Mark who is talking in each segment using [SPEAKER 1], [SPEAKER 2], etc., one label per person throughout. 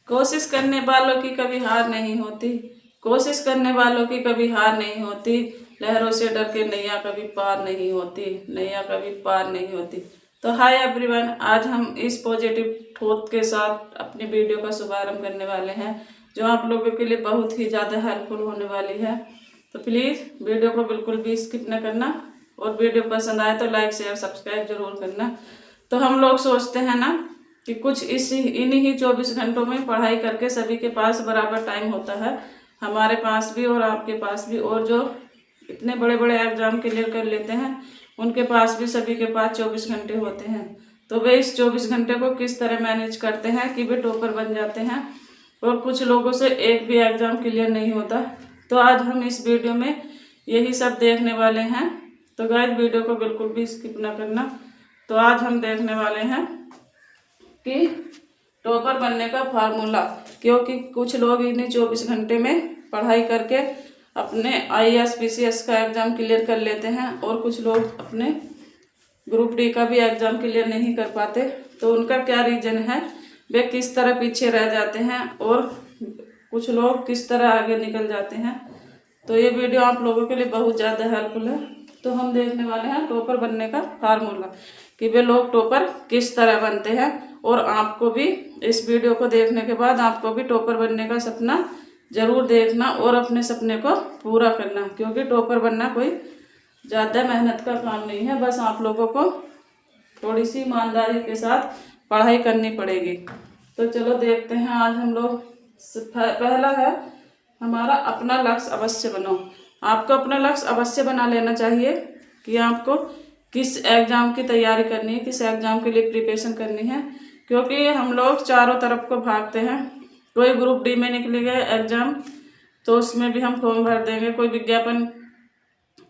[SPEAKER 1] कोशिश करने वालों की कभी हार नहीं होती, कोशिश करने वालों की कभी हार नहीं होती। लहरों से डर के नैया कभी पार नहीं होती, नैया कभी पार नहीं होती। तो हाय एवरीवन, आज हम इस पॉजिटिव थॉट के साथ अपनी वीडियो का शुभारंभ करने वाले हैं, जो आप लोगों के लिए बहुत ही ज़्यादा हेल्पफुल होने वाली है। तो प्लीज़ वीडियो को बिल्कुल भी स्किप न करना, और वीडियो पसंद आए तो लाइक शेयर सब्सक्राइब जरूर करना। तो हम लोग सोचते हैं ना कि कुछ इन्हीं ही 24 घंटों में पढ़ाई करके सभी के पास बराबर टाइम होता है, हमारे पास भी और आपके पास भी। और जो इतने बड़े बड़े एग्जाम क्लियर कर लेते हैं उनके पास भी, सभी के पास 24 घंटे होते हैं। तो वे इस 24 घंटे को किस तरह मैनेज करते हैं कि वे टॉपर बन जाते हैं, और कुछ लोगों से एक भी एग्जाम क्लियर नहीं होता। तो आज हम इस वीडियो में यही सब देखने वाले हैं। तो गाइस, वीडियो को बिल्कुल भी स्किप ना करना। तो आज हम देखने वाले हैं कि टॉपर बनने का फार्मूला, क्योंकि कुछ लोग इन्हीं 24 घंटे में पढ़ाई करके अपने IAS PCS का एग्ज़ाम क्लियर कर लेते हैं, और कुछ लोग अपने ग्रुप डी का भी एग्ज़ाम क्लियर नहीं कर पाते। तो उनका क्या रीज़न है, वे किस तरह पीछे रह जाते हैं, और कुछ लोग किस तरह आगे निकल जाते हैं। तो ये वीडियो आप लोगों के लिए बहुत ज़्यादा हेल्पफुल है। तो हम देखने वाले हैं टॉपर बनने का फार्मूला, कि वे लोग टॉपर किस तरह बनते हैं। और आपको भी इस वीडियो को देखने के बाद आपको भी टॉपर बनने का सपना जरूर देखना, और अपने सपने को पूरा करना, क्योंकि टॉपर बनना कोई ज़्यादा मेहनत का काम नहीं है। बस आप लोगों को थोड़ी सी ईमानदारी के साथ पढ़ाई करनी पड़ेगी। तो चलो देखते हैं। आज हम लोग पहला है हमारा अपना लक्ष्य अवश्य बनाओ। आपको अपना लक्ष्य अवश्य बना लेना चाहिए कि आपको किस एग्ज़ाम की तैयारी करनी है, किस एग्ज़ाम के लिए प्रिपरेशन करनी है। क्योंकि हम लोग चारों तरफ को भागते हैं। कोई ग्रुप डी में निकलेगा एग्ज़ाम तो उसमें भी हम फॉर्म भर देंगे, कोई विज्ञापन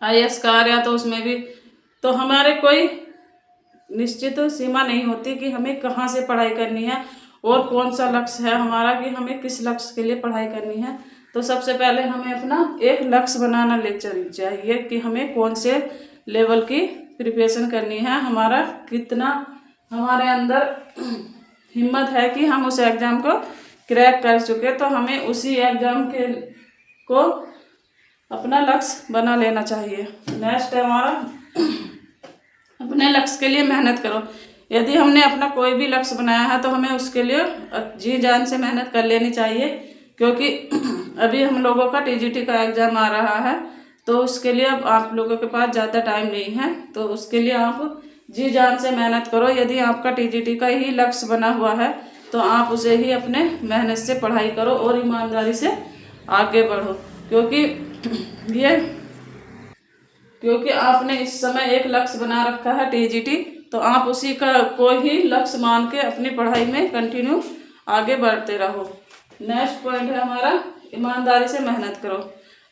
[SPEAKER 1] IAS का आ रहा तो उसमें भी। तो हमारे कोई निश्चित सीमा नहीं होती कि हमें कहाँ से पढ़ाई करनी है और कौन सा लक्ष्य है हमारा, कि हमें किस लक्ष्य के लिए पढ़ाई करनी है। तो सबसे पहले हमें अपना एक लक्ष्य बनाना ले चाहिए कि हमें कौन से लेवल की प्रिपरेशन करनी है, हमारा कितना हमारे अंदर हिम्मत है कि हम उस एग्ज़ाम को क्रैक कर चुके। तो हमें उसी एग्ज़ाम के को अपना लक्ष्य बना लेना चाहिए। नेक्स्ट है हमारा अपने लक्ष्य के लिए मेहनत करो। यदि हमने अपना कोई भी लक्ष्य बनाया है तो हमें उसके लिए जी जान से मेहनत कर लेनी चाहिए, क्योंकि अभी हम लोगों का TGT का एग्ज़ाम आ रहा है। तो उसके लिए अब आप लोगों के पास ज़्यादा टाइम नहीं है, तो उसके लिए आप जी जान से मेहनत करो। यदि आपका TGT का ही लक्ष्य बना हुआ है तो आप उसे ही अपने मेहनत से पढ़ाई करो और ईमानदारी से आगे बढ़ो, क्योंकि आपने इस समय एक लक्ष्य बना रखा है TGT, तो आप उसी का कोई ही लक्ष्य मान के अपनी पढ़ाई में कंटिन्यू आगे बढ़ते रहो। नेक्स्ट पॉइंट है हमारा ईमानदारी से मेहनत करो।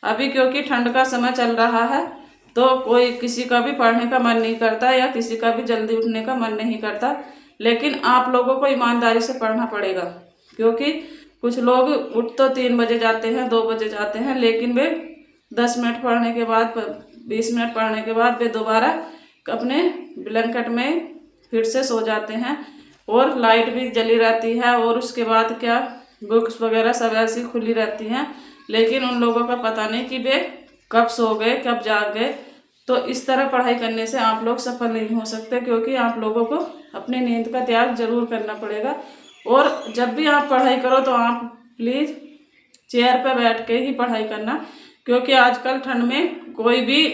[SPEAKER 1] अभी क्योंकि ठंड का समय चल रहा है तो कोई किसी का भी पढ़ने का मन नहीं करता या किसी का भी जल्दी उठने का मन नहीं करता, लेकिन आप लोगों को ईमानदारी से पढ़ना पड़ेगा। क्योंकि कुछ लोग उठ तो 3 बजे जाते हैं, 2 बजे जाते हैं, लेकिन वे 10 मिनट पढ़ने के बाद 20 मिनट पढ़ने के बाद वे दोबारा अपने ब्लैंकेट में फिर से सो जाते हैं, और लाइट भी जली रहती है, और उसके बाद क्या बुक्स वगैरह सब ऐसी खुली रहती हैं, लेकिन उन लोगों का पता नहीं कि वे कब सो गए कब जाग गए। तो इस तरह पढ़ाई करने से आप लोग सफल नहीं हो सकते, क्योंकि आप लोगों को अपनी नींद का त्याग जरूर करना पड़ेगा। और जब भी आप पढ़ाई करो तो आप प्लीज़ चेयर पर बैठ के ही पढ़ाई करना, क्योंकि आजकल ठंड में कोई भी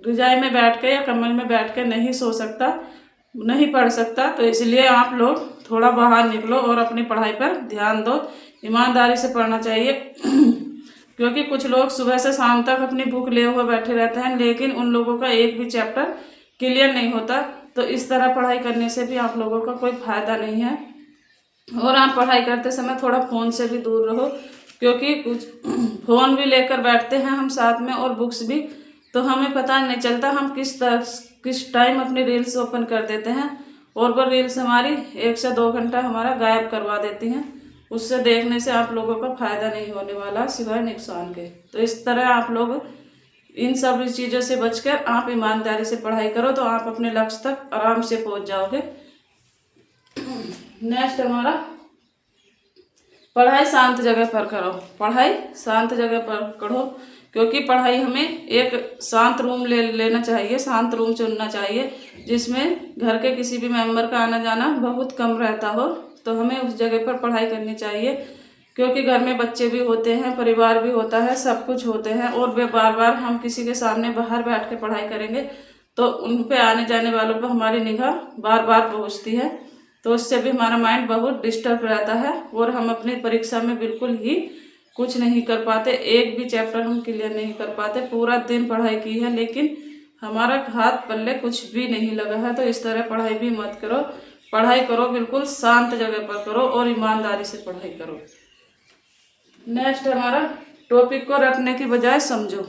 [SPEAKER 1] रजाई में बैठ के या कम्बल में बैठ के नहीं सो सकता, नहीं पढ़ सकता। तो इसलिए आप लोग थोड़ा बाहर निकलो और अपनी पढ़ाई पर ध्यान दो, ईमानदारी से पढ़ना चाहिए। क्योंकि कुछ लोग सुबह से शाम तक अपनी बुक लिए हुए बैठे रहते हैं, लेकिन उन लोगों का एक भी चैप्टर क्लियर नहीं होता। तो इस तरह पढ़ाई करने से भी आप लोगों का कोई फ़ायदा नहीं है। और आप पढ़ाई करते समय थोड़ा फ़ोन से भी दूर रहो, क्योंकि कुछ फ़ोन भी लेकर बैठते हैं हम साथ में और बुक्स भी, तो हमें पता नहीं चलता हम किस टाइम अपनी रील्स ओपन कर देते हैं, और वो रील्स हमारी 1 से 2 घंटा हमारा गायब करवा देती हैं। उससे देखने से आप लोगों का फ़ायदा नहीं होने वाला सिवाय नुकसान के। तो इस तरह आप लोग इन सब चीज़ों से बचकर आप ईमानदारी से पढ़ाई करो, तो आप अपने लक्ष्य तक आराम से पहुंच जाओगे। नेक्स्ट हमारा पढ़ाई शांत जगह पर करो, पढ़ाई शांत जगह पर करो, क्योंकि पढ़ाई हमें एक शांत रूम लेना चाहिए, शांत रूम चुनना चाहिए जिसमें घर के किसी भी मेंबर का आना जाना बहुत कम रहता हो। तो हमें उस जगह पर पढ़ाई करनी चाहिए, क्योंकि घर में बच्चे भी होते हैं, परिवार भी होता है, सब कुछ होते हैं, और वे बार बार हम किसी के सामने बाहर बैठ के पढ़ाई करेंगे तो उन पे आने जाने वालों पर हमारी निगाह बार बार पहुँचती है, तो उससे भी हमारा माइंड बहुत डिस्टर्ब रहता है और हम अपनी परीक्षा में बिल्कुल ही कुछ नहीं कर पाते, एक भी चैप्टर हम क्लियर नहीं कर पाते। पूरा दिन पढ़ाई की है लेकिन हमारा हाथ पल्ले कुछ भी नहीं लगा है। तो इस तरह पढ़ाई भी मत करो, पढ़ाई करो बिल्कुल शांत जगह पर करो और ईमानदारी से पढ़ाई करो। नेक्स्ट हमारा टॉपिक को रटने की बजाय समझो।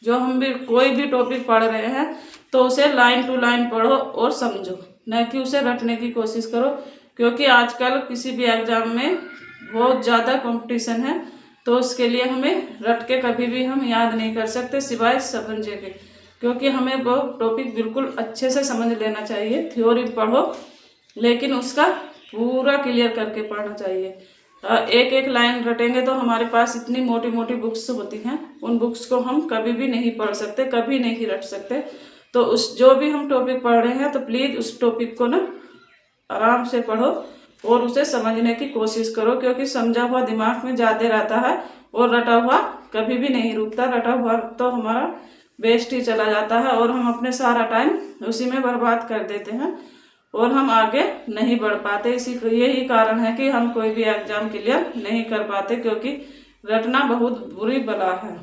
[SPEAKER 1] जो हम भी कोई भी टॉपिक पढ़ रहे हैं तो उसे लाइन टू लाइन पढ़ो और समझो, न कि उसे रटने की कोशिश करो, क्योंकि आजकल किसी भी एग्जाम में बहुत ज़्यादा कंपटीशन है, तो उसके लिए हमें रट के कभी भी हम याद नहीं कर सकते सिवाय समझे के, क्योंकि हमें वो टॉपिक बिल्कुल अच्छे से समझ लेना चाहिए। थ्योरी पढ़ो लेकिन उसका पूरा क्लियर करके पढ़ना चाहिए। एक एक लाइन रटेंगे तो हमारे पास इतनी मोटी मोटी बुक्स होती हैं, उन बुक्स को हम कभी भी नहीं पढ़ सकते, कभी नहीं रट सकते। तो उस जो भी हम टॉपिक पढ़ रहे हैं तो प्लीज़ उस टॉपिक को ना आराम से पढ़ो और उसे समझने की कोशिश करो, क्योंकि समझा हुआ दिमाग में ज़्यादा रहता है और रटा हुआ कभी भी नहीं रुकता। रटा हुआ तो हमारा वेस्ट ही चला जाता है और हम अपने सारा टाइम उसी में बर्बाद कर देते हैं और हम आगे नहीं बढ़ पाते। यही कारण है कि हम कोई भी एग्जाम क्लियर नहीं कर पाते, क्योंकि रटना बहुत बुरी बला है।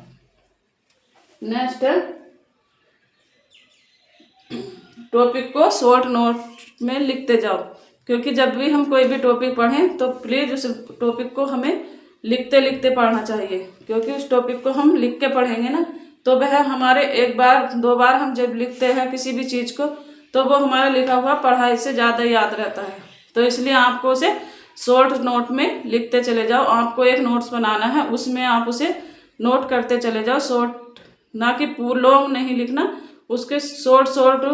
[SPEAKER 1] नेक्स्ट है टॉपिक को शॉर्ट नोट में लिखते जाओ, क्योंकि जब भी हम कोई भी टॉपिक पढ़ें तो प्लीज़ उस टॉपिक को हमें लिखते लिखते पढ़ना चाहिए, क्योंकि उस टॉपिक को हम लिख के पढ़ेंगे ना तो वह हमारे एक बार दो बार हम जब लिखते हैं किसी भी चीज़ को तो वो हमारा लिखा हुआ पढ़ाई से ज़्यादा याद रहता है। तो इसलिए आपको उसे शॉर्ट नोट में लिखते चले जाओ। आपको एक नोट्स बनाना है, उसमें आप उसे नोट करते चले जाओ, शॉर्ट ना कि लॉन्ग नहीं लिखना, उसके शॉर्ट शॉर्ट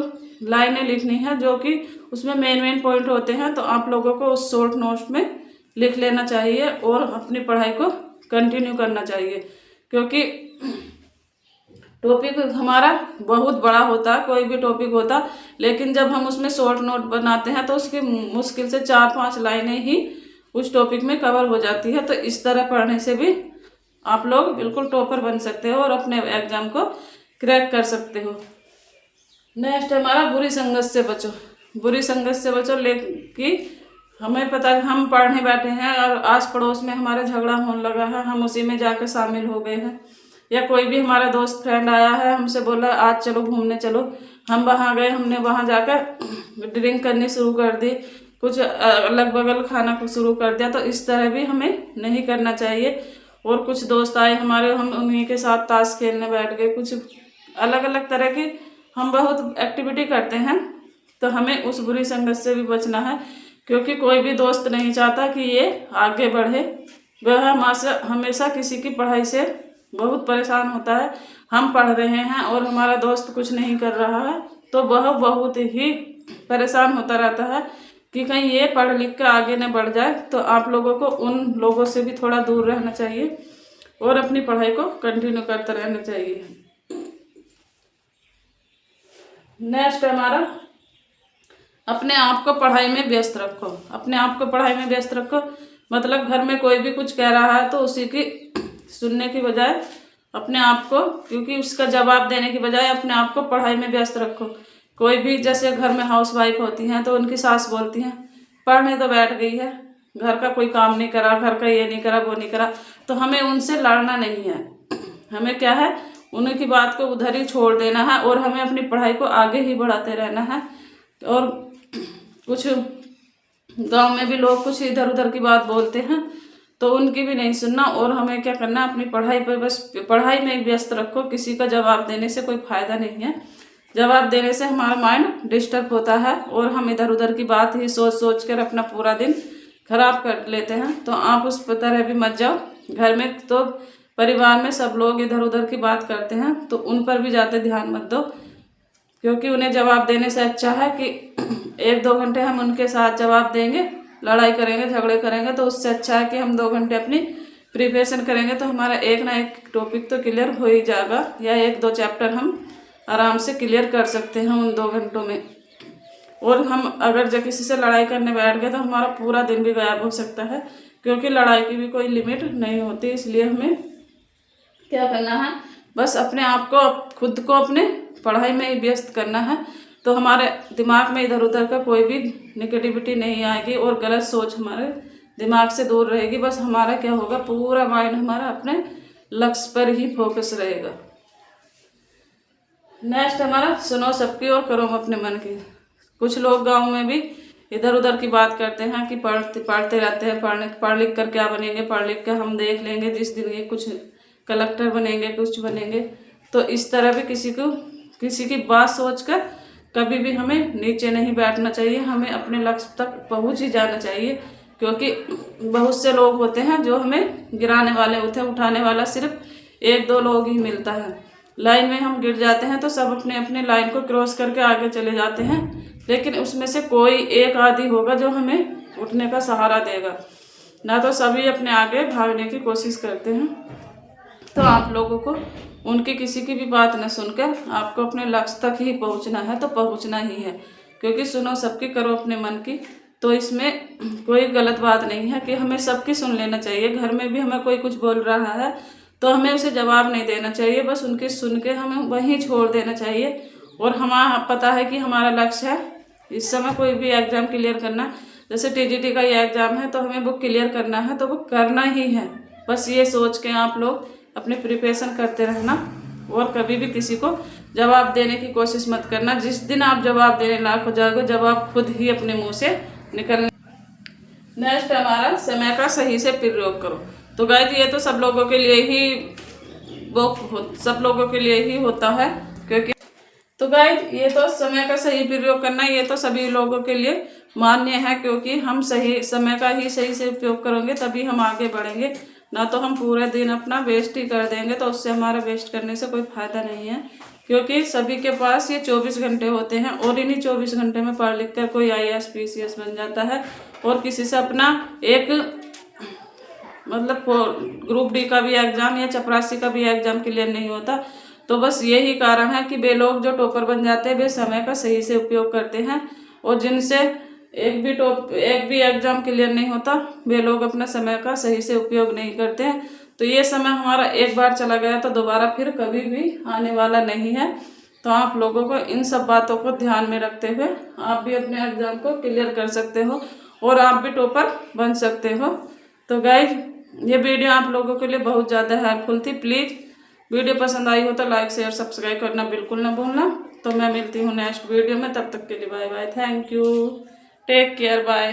[SPEAKER 1] लाइनें लिखनी है जो कि उसमें मेन पॉइंट होते हैं। तो आप लोगों को उस शॉर्ट नोट्स में लिख लेना चाहिए और अपनी पढ़ाई को कंटिन्यू करना चाहिए, क्योंकि टॉपिक हमारा बहुत बड़ा होता है, कोई भी टॉपिक होता, लेकिन जब हम उसमें शॉर्ट नोट बनाते हैं तो उसकी मुश्किल से 4-5 लाइनें ही उस टॉपिक में कवर हो जाती है। तो इस तरह पढ़ने से भी आप लोग बिल्कुल टॉपर बन सकते हो और अपने एग्जाम को क्रैक कर सकते हो। नेक्स्ट हमारा बुरी संगत से बचो। बुरी संगत से बचो लेकिन हमें पता है हम पढ़ने बैठे हैं और आस पड़ोस में हमारे झगड़ा होने लगा है, हम उसी में जाकर शामिल हो गए हैं, या कोई भी हमारा दोस्त फ्रेंड आया है हमसे बोला आज चलो घूमने चलो, हम वहाँ गए, हमने वहाँ जाकर ड्रिंक करनी शुरू कर दी, कुछ अलग बगल खाना शुरू कर दिया। तो इस तरह भी हमें नहीं करना चाहिए। और कुछ दोस्त आए हमारे, हम उन्हीं के साथ ताश खेलने बैठ गए, कुछ अलग अलग तरह की हम बहुत एक्टिविटी करते हैं। तो हमें उस बुरी संगत से भी बचना है, क्योंकि कोई भी दोस्त नहीं चाहता कि ये आगे बढ़े। वह हमेशा किसी की पढ़ाई से बहुत परेशान होता है। हम पढ़ रहे हैं और हमारा दोस्त कुछ नहीं कर रहा है तो वह बहुत ही परेशान होता रहता है कि कहीं ये पढ़ लिख कर आगे न बढ़ जाए। तो आप लोगों को उन लोगों से भी थोड़ा दूर रहना चाहिए और अपनी पढ़ाई को कंटिन्यू करते रहना चाहिए। नेक्स्ट हमारा अपने आप को पढ़ाई में व्यस्त रखो। अपने आप को पढ़ाई में व्यस्त रखो मतलब घर में कोई भी कुछ कह रहा है तो उसी की सुनने की बजाय अपने आप को, क्योंकि उसका जवाब देने की बजाय अपने आप को पढ़ाई में व्यस्त रखो। कोई भी जैसे घर में हाउसवाइफ होती हैं तो उनकी सास बोलती हैं पढ़ने तो बैठ गई है, घर का कोई काम नहीं करा, घर का ये नहीं करा वो नहीं करा, तो हमें उनसे लड़ना नहीं है। हमें क्या है, उन्हीं की बात को उधर ही छोड़ देना है और हमें अपनी पढ़ाई को आगे ही बढ़ाते रहना है। और कुछ गांव में भी लोग कुछ इधर उधर की बात बोलते हैं तो उनकी भी नहीं सुनना और हमें क्या करना, अपनी पढ़ाई पर बस पढ़ाई में व्यस्त रखो। किसी का जवाब देने से कोई फायदा नहीं है, जवाब देने से हमारा माइंड डिस्टर्ब होता है और हम इधर उधर की बात ही सोच सोच कर अपना पूरा दिन खराब कर लेते हैं। तो आप उस तरह भी मत जाओ। घर में तो परिवार में सब लोग इधर उधर की बात करते हैं तो उन पर भी ज़्यादा ध्यान मत दो, क्योंकि उन्हें जवाब देने से अच्छा है कि 1-2 घंटे हम उनके साथ जवाब देंगे लड़ाई करेंगे, झगड़े करेंगे, तो उससे अच्छा है कि हम 2 घंटे अपनी प्रिपरेशन करेंगे तो हमारा एक ना एक टॉपिक तो क्लियर हो ही जाएगा, या 1-2 चैप्टर हम आराम से क्लियर कर सकते हैं उन 2 घंटों में। और हम अगर जब किसी से लड़ाई करने बैठ गए तो हमारा पूरा दिन भी गायब हो सकता है, क्योंकि लड़ाई की भी कोई लिमिट नहीं होती। इसलिए हमें क्या करना है, बस अपने आप को, खुद को अपने पढ़ाई में ही व्यस्त करना है, तो हमारे दिमाग में इधर उधर का कोई भी नेगेटिविटी नहीं आएगी और गलत सोच हमारे दिमाग से दूर रहेगी। बस हमारा क्या होगा, पूरा माइंड हमारा अपने लक्ष्य पर ही फोकस रहेगा। नेक्स्ट हमारा सुनो सबकी और करो अपने मन की। कुछ लोग गांव में भी इधर उधर की बात करते हैं कि पढ़ते रहते हैं, पढ़ लिख कर क्या बनेंगे, पढ़ लिख कर हम देख लेंगे जिस दिन ये कुछ कलेक्टर बनेंगे, कुछ बनेंगे। तो इस तरह भी किसी की बात सोचकर कभी भी हमें नीचे नहीं बैठना चाहिए, हमें अपने लक्ष्य तक पहुंच ही जाना चाहिए। क्योंकि बहुत से लोग होते हैं जो हमें गिराने वाले होते हैं, उठाने वाला सिर्फ 1-2 लोग ही मिलता है। लाइन में हम गिर जाते हैं तो सब अपने अपने लाइन को क्रॉस करके आगे चले जाते हैं, लेकिन उसमें से कोई एक आदि होगा जो हमें उठने का सहारा देगा, ना तो सभी अपने आगे भागने की कोशिश करते हैं। तो आप लोगों को उनकी किसी की भी बात न सुनकर आपको अपने लक्ष्य तक ही पहुंचना है, तो पहुंचना ही है। क्योंकि सुनो सबकी करो अपने मन की, तो इसमें कोई गलत बात नहीं है कि हमें सबकी सुन लेना चाहिए। घर में भी हमें कोई कुछ बोल रहा है तो हमें उसे जवाब नहीं देना चाहिए, बस उनके सुन के हमें वहीं छोड़ देना चाहिए। और हमारा पता है कि हमारा लक्ष्य है इस समय कोई भी एग्ज़ाम क्लियर करना, जैसे TGT का ये एग्ज़ाम है तो हमें बुक क्लियर करना है, तो वो करना ही है। बस ये सोच के आप लोग अपनी प्रिपरेशन करते रहना और कभी भी किसी को जवाब देने की कोशिश मत करना। जिस दिन आप जवाब देने लायक हो जाओगे, जवाब खुद ही अपने मुंह से निकलने। नेक्स्ट हमारा समय का सही से प्रयोग करो। तो गाइस ये तो सब लोगों के लिए ही होता है, क्योंकि तो गाइस ये तो समय का सही प्रयोग करना, ये तो सभी लोगों के लिए मान्य है। क्योंकि हम सही समय का ही सही से उपयोग करेंगे तभी हम आगे बढ़ेंगे, ना तो हम पूरे दिन अपना वेस्ट ही कर देंगे, तो उससे हमारा वेस्ट करने से कोई फायदा नहीं है। क्योंकि सभी के पास ये 24 घंटे होते हैं और इन्हीं 24 घंटे में पढ़ लिख कर कोई IAS PCS बन जाता है और किसी से अपना एक मतलब ग्रुप D का भी एग्जाम या चपरासी का भी एग्जाम क्लियर नहीं होता। तो बस यही कारण है कि वे लोग जो टॉपर बन जाते हैं वे समय का सही से उपयोग करते हैं, और जिनसे एक भी एग्जाम क्लियर नहीं होता वे लोग अपना समय का सही से उपयोग नहीं करते हैं। तो ये समय हमारा एक बार चला गया तो दोबारा फिर कभी भी आने वाला नहीं है। तो आप लोगों को इन सब बातों को ध्यान में रखते हुए आप भी अपने एग्जाम को क्लियर कर सकते हो और आप भी टॉपर बन सकते हो। तो गाइज ये वीडियो आप लोगों के लिए बहुत ज़्यादा हेल्पफुल थी। प्लीज़ वीडियो पसंद आई हो तो लाइक शेयर सब्सक्राइब करना बिल्कुल ना भूलना। तो मैं मिलती हूँ नेक्स्ट वीडियो में, तब तक के लिए bye bye, thank you, take care, bye.